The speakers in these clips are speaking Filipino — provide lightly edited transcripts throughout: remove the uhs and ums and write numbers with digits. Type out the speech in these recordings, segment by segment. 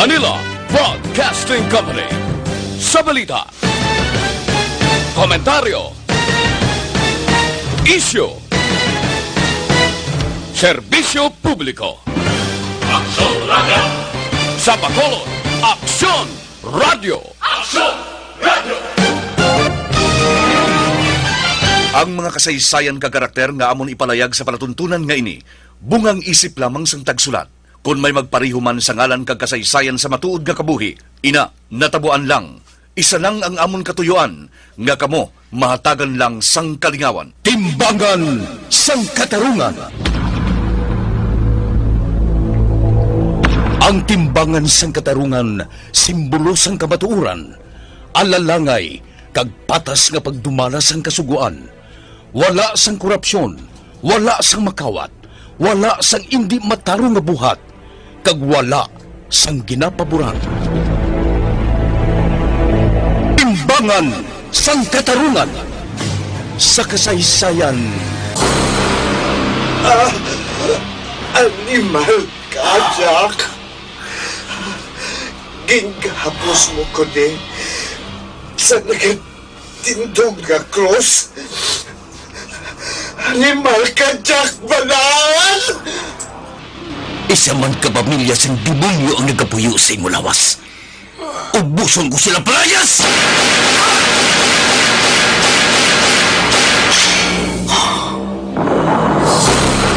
Manila Broadcasting Company. Sa balita, komentaryo, isyu, serbisyo publiko. Aksyon Radio! Sa Bacolod, Aksyon Radio! Aksyon Radio! Ang mga kasaysayan kagarakter nga amon ipalayag sa palatuntunan nga ini, bungang isip lamang sang tagsulat. Kung may magpariho man sa ngalan kag kasaysayan sa matuod nga kabuhi, ina, natabuan lang. Isa lang ang amon katuyuan, nga kamo mahatagan lang sang kalingawan. Timbangan sang katarungan. Ang timbangan sang katarungan, simbolo sang kamatuuran. Alalangay, kag patas nga pagdumala sang kasuguan. Wala sang korupsyon, wala sang makawat, wala sang indi matarong nga buhat, kag wala sang ginapaboran. Timbangan sang katarungan sa kasaysayan. Animal ka, Jack. Ginghapos mo ko sa nagatindog nga cross. Animal ka, Jack Balan! Isa man ka pamilya sang demonyo ang nagapuyo sa imo lawas. Ubuson ko sila palayas!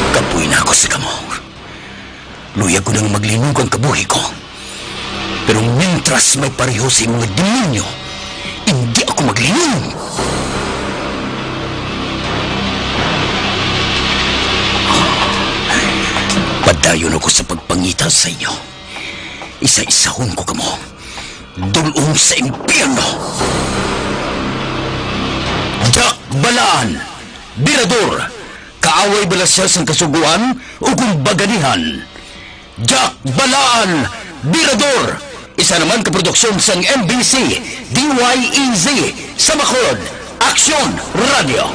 Kapuy na ako sa kamo. Luya ko nang maglinog ang kabuhi ko. Pero mintras may pareho sa mga demonyo, hindi ako maglinog. Padayon ako sa pagpangita sa inyo. Isa-isahon ko kamo. Dulong sa impyerno. Jack Balaan, Birador, kaaway balasya sang kasuguan o kung baganihan. Jack Balaan, Birador, isa naman kaproduksyon sang MBC, DYEZ, sa Bacolod, Aksyon Radio.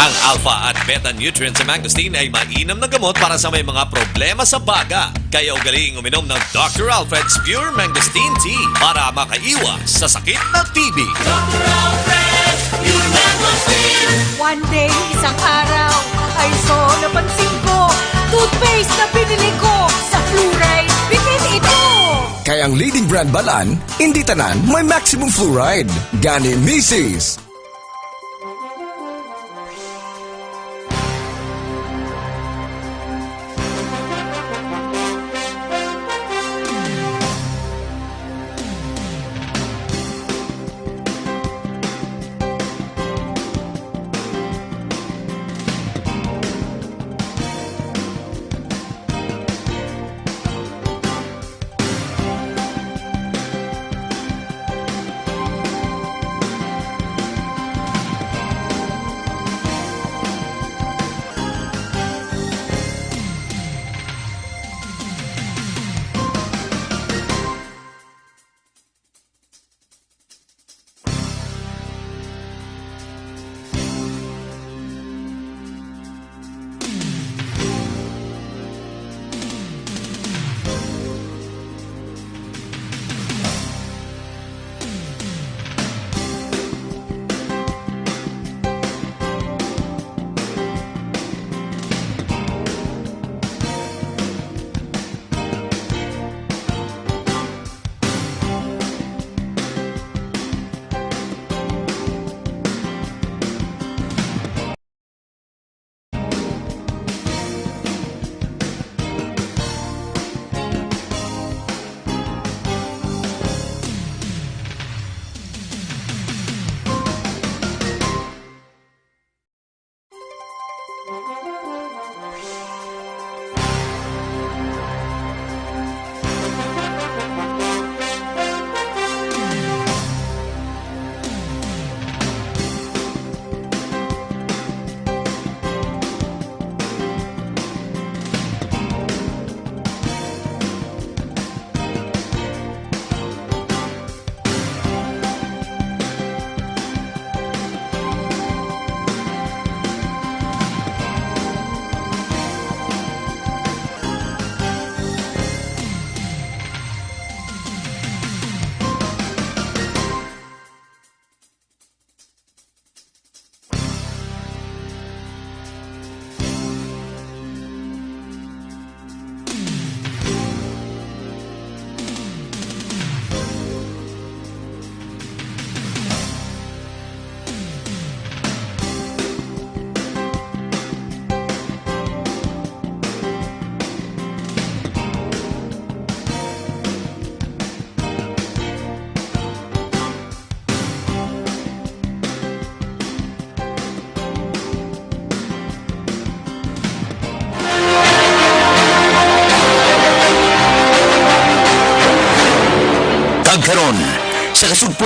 Ang alpha at beta nutrients sa mangosteen ay mainam na gamot para sa may mga problema sa baga. Kaya ugaling uminom ng Dr. Alfred's Pure Mangosteen Tea para makaiwas sa sakit ng TB. Dr. Alfred, Pure Mangosteen. One day, isang araw, ay napansin ko, toothpaste na binili ko sa fluoride, bitin ito. Kaya ang leading brand Balaan, hindi tanan may maximum fluoride. Gani Mrs.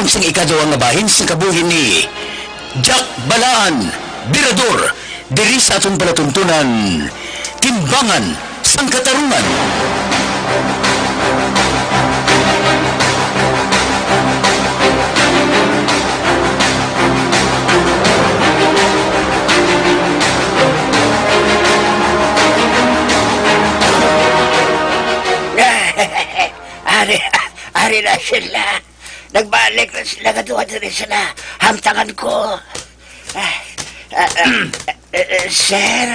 sang ikaduha nga bahin sa kabuhi ni Jack Balaan, Birador, diri sa atong palatuntunan, Timbangan sang Katarungan. Ari na sila. Nagbalik na sila. Kaduha na rin sila. Hamtangan ko. Sir?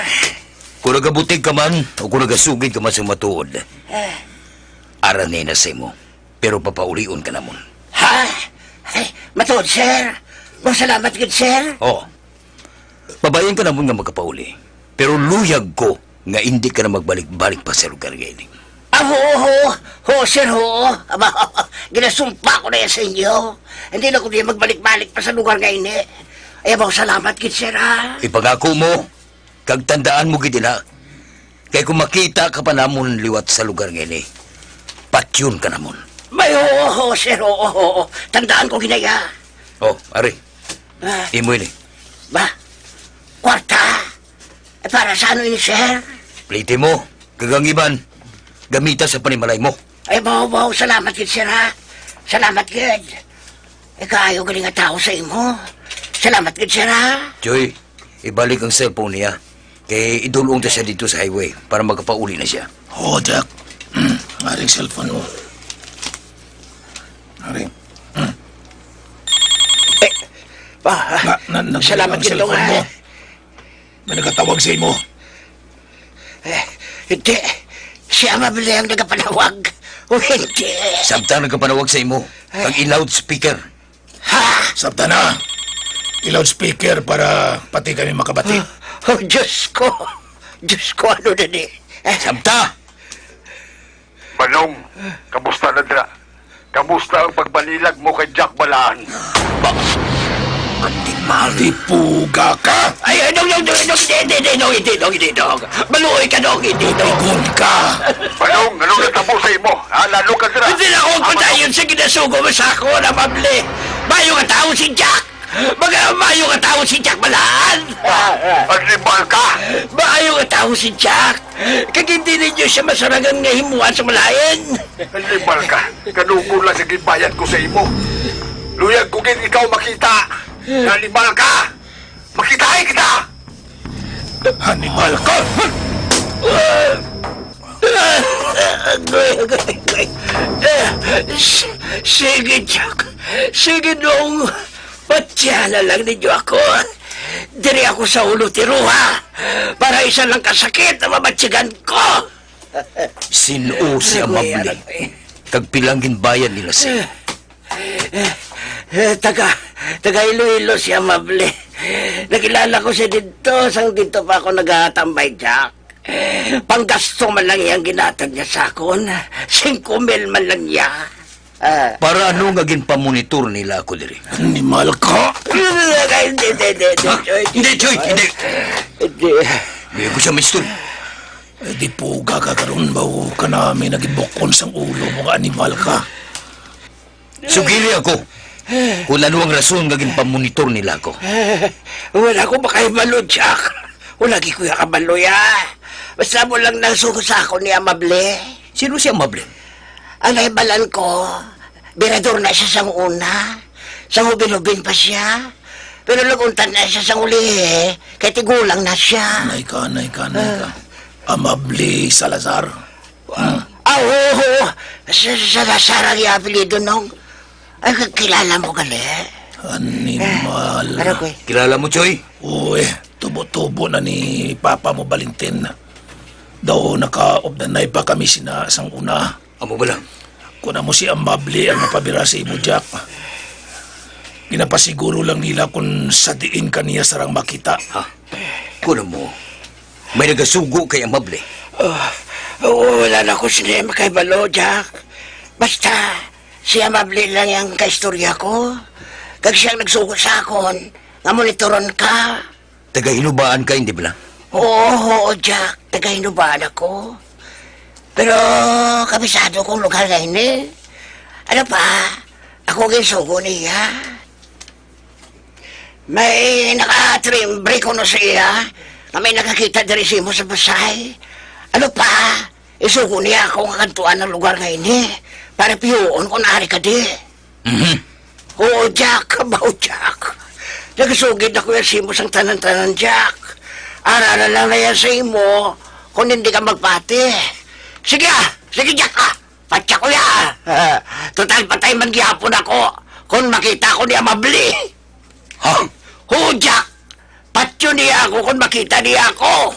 Kung nagabutig ka man, o kung nagasugid ka man sa matuod, aranin na sa mo, pero papaulion ka namon. Ha? Ay, matuod, sir. Masalamat gid, sir. Oh, babayan ka namon nga magkapauli, pero luyag ko nga hindi ka na magbalik-balik pa sa lugar ngayon. Ho, sir, ho. Aba, ginasumpa ko na yan sa inyo. Hindi na ko din magbalik-balik pa sa lugar ngayon eh. Ay, abang salamat gid, sir, ha? Ipangako mo, kag tandaan mo gid na, kay kung makita ka pa namon liwat sa lugar ngayon patyon ka namon. May ho, sir, ho. Tandaan ko ginaya. Oh, ari, imo ini, Ba? Kwarta? Eh, para sa ano ini, sir? plite mo, kagangiban, gamita sa panimalay mo. Ay, baw, salamat gid, sir, ha? Salamat gid. Eh, kaayo galing nga tao sa imo. Salamat gid, sir, ha? Joy, ibalik ang cellphone niya, kay idulong ta siya dito sa highway para magkapauli na siya. Oo, Jack. Aring cellphone mo. Aring. Salamat gid, dong, mo. ha? May nagkatawag sa imo. Hindi. Si Amable ang nagpanawag. O hindi. Samtang nagkapanawag sa imo, kag i-loudspeaker. Ha? Sabta na. I-loudspeaker para pati kami makabati. Oh, Diyos ko. Diyos ko, ano na ni? Samta! Manong, kamusta na dra? Kamusta ang pagbalilag mo kay Jack Balaan? Di puga ka. Ay, hindi, dong. Maluoy ka, dong, hindi, dong. Igon ka. Manong, anong natabo sa imo? Lalo ka dra. Hindi na ako patayon sa ginasugo mo sa ako, Amable. Mayo ka tao si Jack. Mayo ka tao si Jack Balaan. Animal ka! Mayo ka tao si Jack. Kag hindi ninyo siya masarangan nga himuan sa malayan. Animal ka! Kanuko lang sa gibayan ko sa imo. Luyag ko gin ikaw makita. Animal ka! Makitahin kita! Hannibal ka. Sige, Jack. Sige, dong. Patsala lang ninyo ako. Diri ako sa ulo tiruha. Para isa lang kasakit na mamatsigan ko. Sino si Amable? Kag pilanggin bayan nila siya. Taga Iloilo si Amable. Nakilala ko siya dito. Sang dito pa ako nagtatambay, Jack. Panggasto man lang yung ginatag niya sa akon. 5,000 man lang niya. Para ano nga ginpamonitor nila ako diri? Hannibal ka. Hindi, Hindi, Joy, hindi. Hindi. Hindi ko siya mistoy. Di puga ka karon ba ka namin nagibukon sang ulo mo nga animal ka. Sugiri ako. Kung ano ang rason nga ginpamonitor nila ako. Wala ko makaibalo, Jack. Wala kuya kabalo ya. Basta mo lang nasugo sa ako ni Amable. Sino si Amable? Ang naibalan ko, birador na siya sang una. Sang hubin-hubin pa siya. Pero laguntan na siya sang uli kaya tigulang na siya. Nay ka. Amable Salazar. Oo. Sa ang apelido nung. Ay, kilala mo gali. Animal. Ano ko Kilala mo, Joy? Uy, tubo-tubo na ni Papa mo Valentin. Daw naka-obdanay pa kami sina sang una. Amo ba lang? Kuna mo si Amable ang napabira sa imo, Jack. Ginapasiguro lang nila kung sa diin kaniya sarang makita. Ha? Kuna mo, may nagasugo kay Amable. Wala na ko sila makaibalo, Jack. Basta, si Amable lang yung kaistorya ko. Kag siyang nagsugo sa akon, nga monitoron ka. Taga-hinubaan ka, hindi ba lang? Oo, Jack. Tagahinubaan ako. Pero, kabisado kong lugar ngayon eh. Ano pa? Ako gisugo niya. May naka-trimbre ko no siya. Na may nakakita diri mo sa basay. Ano pa? Isugo niya ako nga kantuan ng lugar ngayon eh. Para piyoon ko naari ka di. Oo, Jack. Kabaw, Jack. Nagsugid ako yung simos ang tanan-tanan, Jack. Aralan lang na yan sa imo kung hindi ka magpati. Sige sige, Jack Patya ko ya. Total patay man gihapon ako kung makita ko niya mabli. Ha? Oo, Jack. Patyo niya ako kung makita niya ako.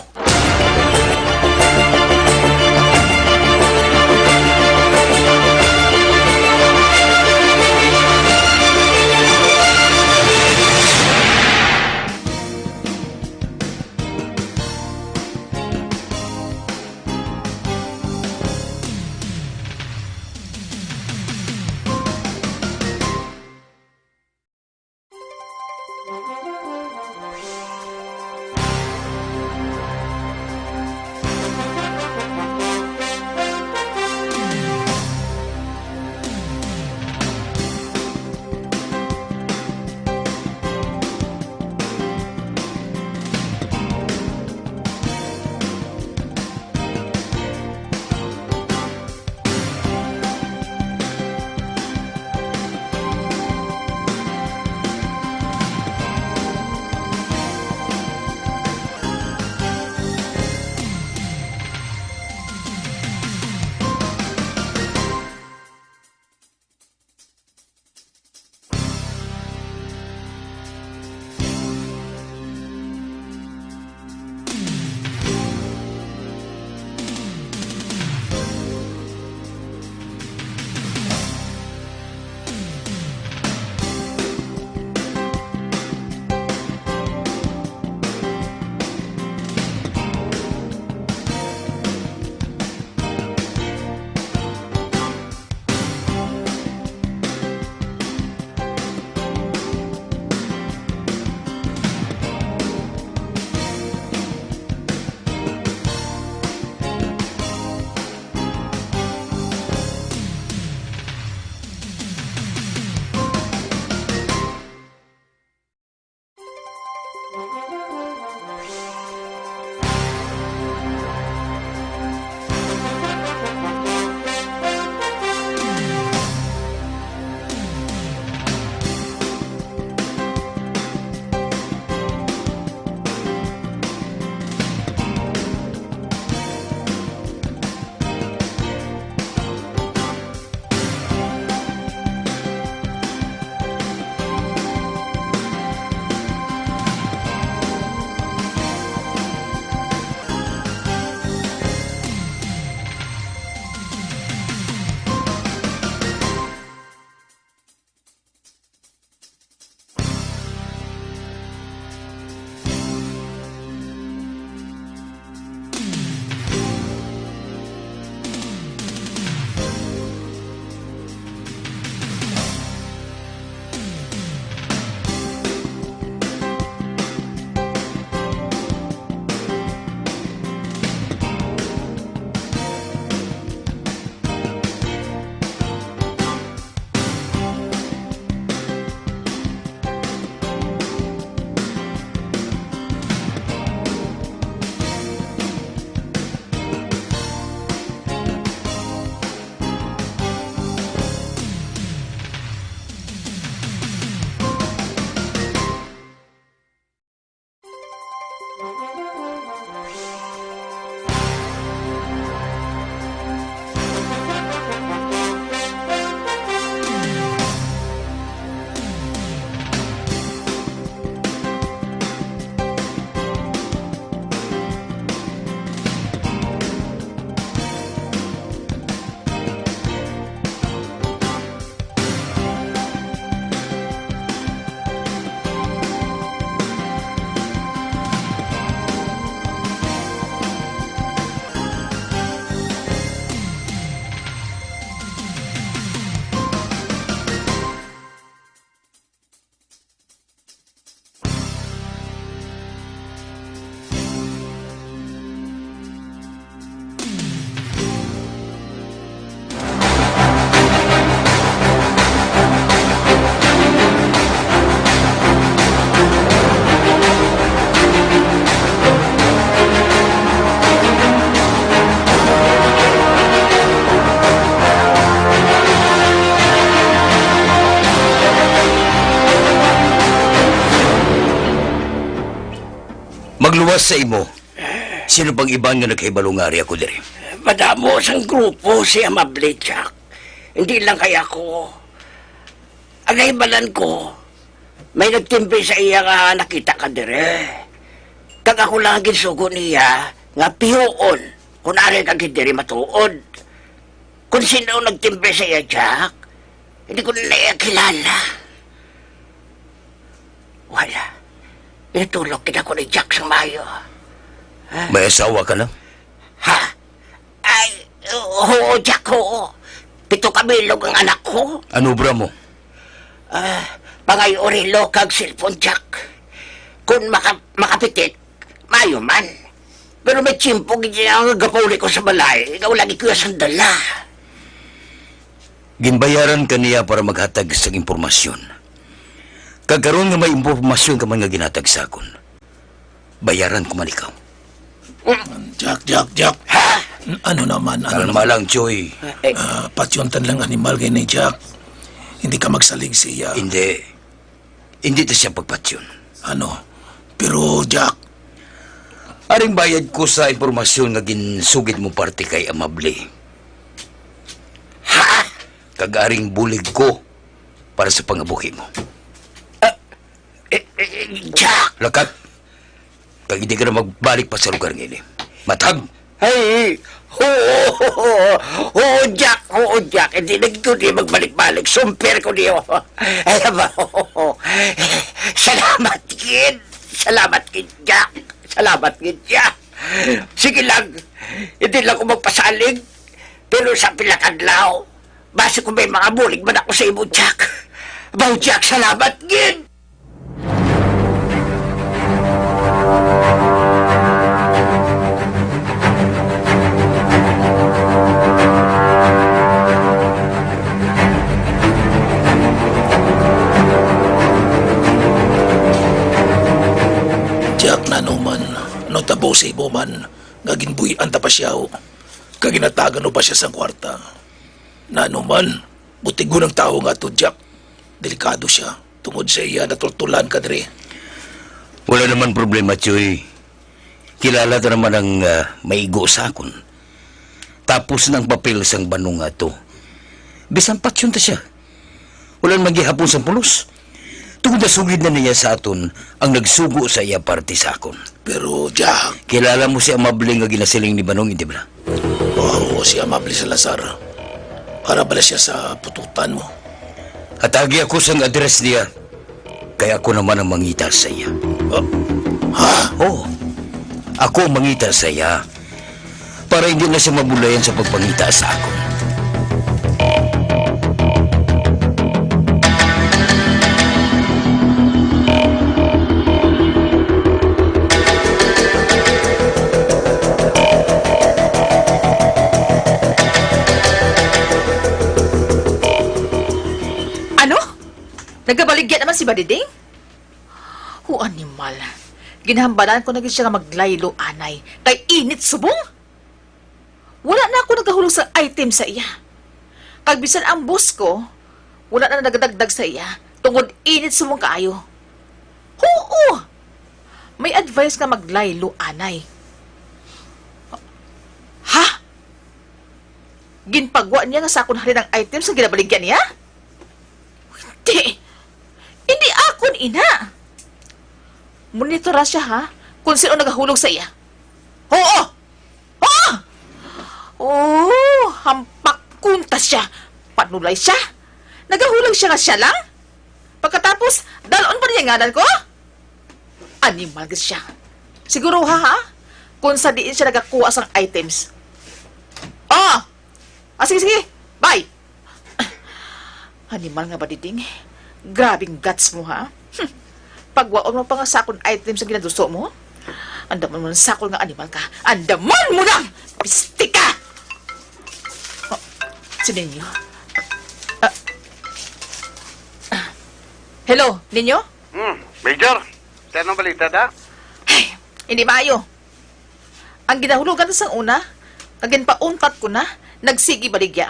Luwas sa imo. Sino bang iban nga nagkaibalungari ako diri? Madamo sang grupo si Amable Jack. Hindi lang kaya ko. Ang naibalan ko, may nagtimpi sa iya nga nakita ka dire. Kag ako lang ang ginsugo niya nga pihoon kung ari kag hindi matuod. Kung sino ang nagtimpi sa iya, Jack, hindi ko nila iya kilala. Wala. Inatulog kita ko ni Jack sa mayo. May asawa ka na? Ha? Ay, oo, Jack, oo. 7 kabilog ang anak ko. Ano bra mo? Pangay orilo kag cellphone, Jack. Kung makapitik, mayo man. Pero may tsimpo ganyan ang gapuli ko sa balay. Ikaw lagi ko yung dala. Ginbayaran ka niya para maghatag sa impormasyon. Kagkaroon nga may impormasyon ka man nga ginhatag sa akon. Bayaran ko man ikaw. Jack. Ha? Ano naman? Kalma lang, Choy. Patyontan lang animal kay ni Jack. Hindi ka magsalig siya. Hindi. Hindi ta siya pagpatyon. Ano? Pero Jack, Aring bayad ko sa impormasyon nga ginsugid mo parte kay Amable. Ha? Kag-aring bulig ko para sa pangabuhi mo. Jack! Lakat, kag hindi ka na magbalik pa sa lugar ngayon. Matag! Ay! Oo, Jack! Oo, Jack! Hindi na ko di magbalik-balik. Sumper ko di. Ay, ba? Salamat, kid! Salamat, kid, Jack! Salamat, kid, Jack! Sige lang. Hindi lang ako magpasalig. Pero sa pilakadlaw, base ko may mga bulig man ako sa imo, Jack. Baw, Jack, salamat, kid! Jack na naman, no tabo sa ibo man, nga ginbuyan ta pa siya, kaginatagan no pa siya sa kwarta. Na naman, butigo ng tao nga to, Jack. Delikado siya, tungod sa iya natultulan ka dre. Wala naman problema, Choy. Kilala ta naman ang maigo sa akon. Tapos ng papel sang banong nga to. Bisan patsyon ta siya. Wala magihapon sa pulos. Tungod na sugid na niya sa aton ang nagsugo sa iya parte sa akon. Pero, Jack, Kilala mo si Amable nga ginasiling ni Banong, hindi ba? oo, si Amable Salazar. Para bala siya sa pututan mo. Hatagi ako sang address niya. Kaya ako naman ang mangita sa iya. Ha? Oo. Ako ang mangita sa iya. Para hindi na siya mabulayan sa pagpangita sa akon. Ano? Nagabaligyan naman si Badiding? Animal. Ginhambalan ko na gid siya nga maglaylo, anay. Kay init subong. Wala na ako nagahulog sa item sa iya. Kag bisan ang boss ko, wala na nagdagdag sa iya. Tungod init subong kaayo. Oo! May advice ka maglaylo, anay. Ha? Ginpagwa niya nga sa akong halin ng item sa ginabaligyan niya? Hindi. Hindi akon, ina. Monitora siya, ha? Kung sino nagahulog sa iya. Oo! Oo! Oo! Hampak kunta siya. Panulay siya. Nagahulog siya nga siya lang. Pagkatapos, dalon pa niya nganan ko? Animal ka siya. Siguro, ha? Kung sa diin siya nagakuha sang items. Oh! Sige. Bye! Animal nga ba, Diding? Grabing guts mo, ha? Pagwaon mo pa nga sakon items ang ginaduso mo? Andaman mo ng sakol nga animal ka. Andaman mo lang! Pistik ka! Oh, si Ninyo. Hello, Ninyo? Major, tanong balita da? Ay, hindi maayo. Ang ginahulugan sa una, kaginpauntat ko na, nagsigi baligya.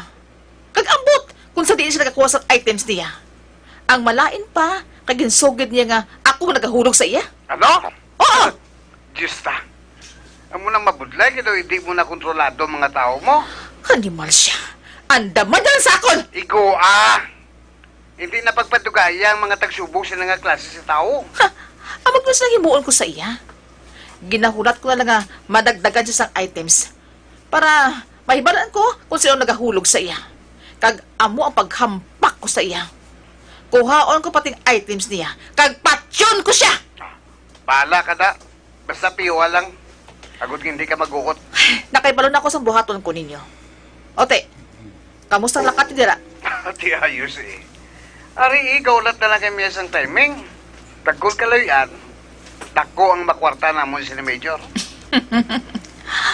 Kag-ambot kung sa diin siya nakakuha sa items niya. Ang malain pa, kaginsugid niya nga ako nagahulog sa iya. Ano? Oo! Diyos ta. Amo nang mabudlay, kaya hindi mo na kontrolado ang mga tao mo. Animal siya. Andaman na lang sa akon! Igo Hindi na pagpadugaya ang mga tagsubok sa nga klase sa tao. Ha! Amag mas lang himuon ko sa iya. Ginahulat ko na lang nga madagdagan siya sang items para mahibalaan ko kung sino nagahulog sa iya. Kag amo ang paghampak ko sa iya. Kuhaon ko pating items niya. Kag patyon ko siya! Bahala ka da. Basta piwa lang. Agad hindi ka magukot. Nakaibalon ako sa buhaton ko ninyo. Ote, kamusta ang lakat dira? Ati ayos Ari, gaulat na lang kami isang timing. Tagkol ka layan. Dako ang makwarta na mo si Major.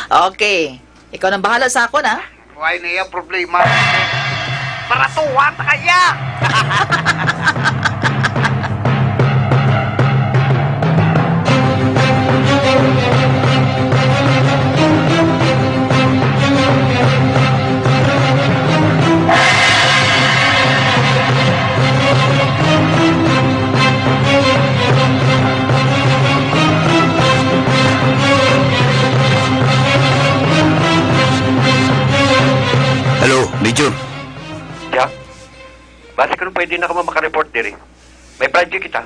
Okay, ikaw nang bahala sa akon, ha? Why na yung problema? Para tuwan na kaya! Hello, Major. Jack, base ka nung pwede na ka makareport diri. May project kita.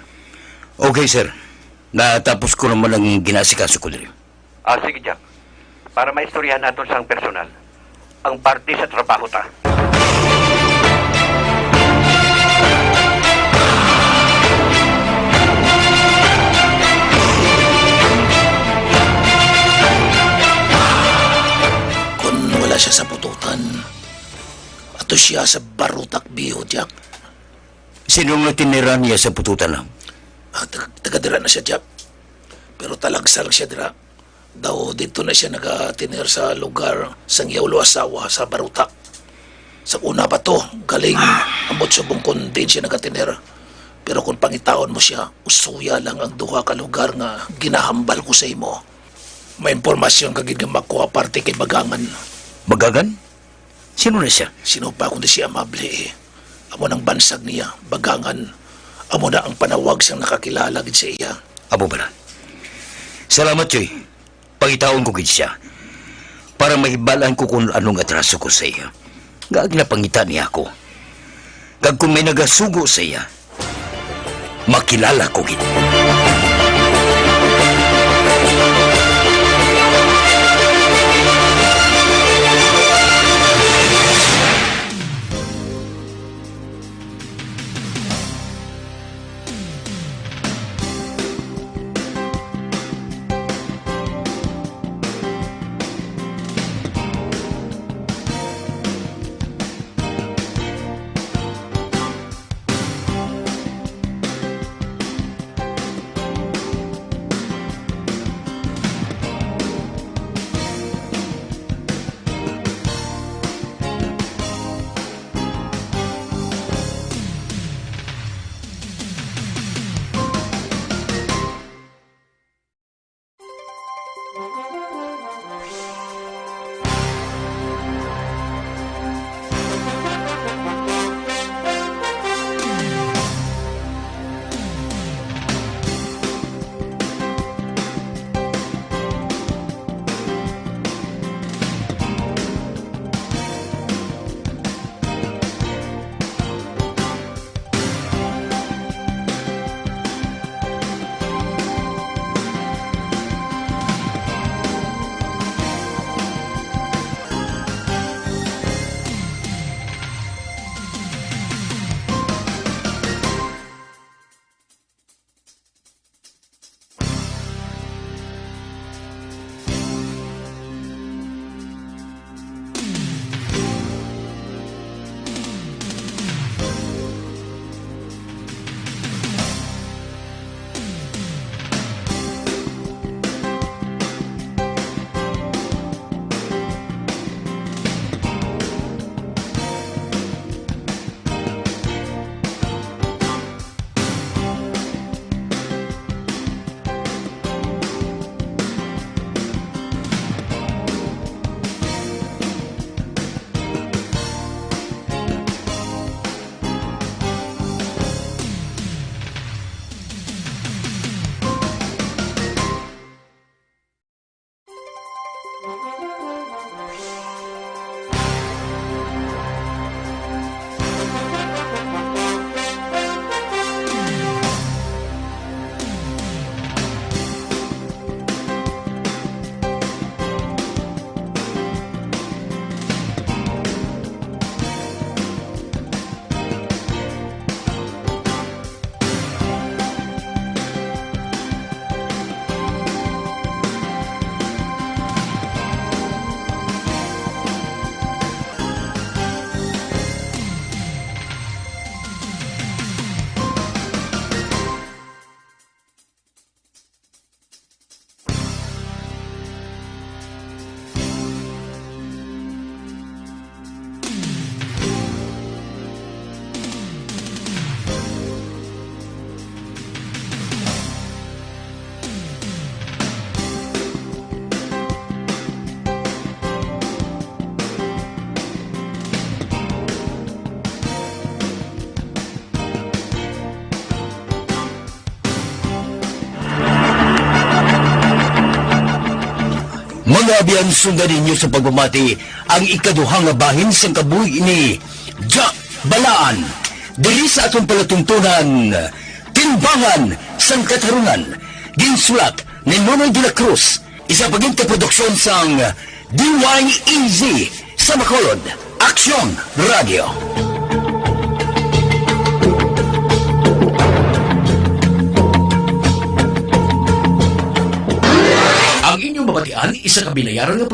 Okay, sir. Natapos ko naman ang ginasikaso ko rin. Sige Jack. Para maistoryahan natin sa personal. Ang parte sa trabaho ta. Kung wala siya sa pututan, ato siya sa barutak biho, Jack. Sino nga tinira niya sa pututan lang? Taga-dira na siya, Jack. Pero talagsar siya dira. Daw dito na siya nagatinir sa lugar sang Yaulo asawa sa barutak. Sa una pa to, galing ambot subong kung din siya nagatinir. Pero kung pangitaon mo siya, usuya lang ang duha ka lugar nga ginahambal ko sa imo. May impormasyon kagid nga makuha parte kay Bagangan. Bagagan? Sino na siya? Sino pa kundi si Amable eh. Amo ng bansag niya, Bagangan. Amo na ang panawag siyang nakakilala gid sa iya. Abo ba na? Salamat, Joy. Pangitaon ko gid siya. Para mahibalaan ko kung anong atraso ko sa iya. Gaag na pangita niya ako. Kag kung may nagasugo sa iya, makilala ko gid. Mga abiyan sundan ninyo sa pagmamati ang ikaduhang nga bahin sa kabuhi ni Jack Balaan. Diri sa atong palatuntunan, Timbangan sang Katarungan. Ginsulat ni Nonoy de la Cruz, isa paging produksyon sang DYEZ sa Macolod, Aksyon Radio. Ang inyong mabatian, isa kabilayaran nga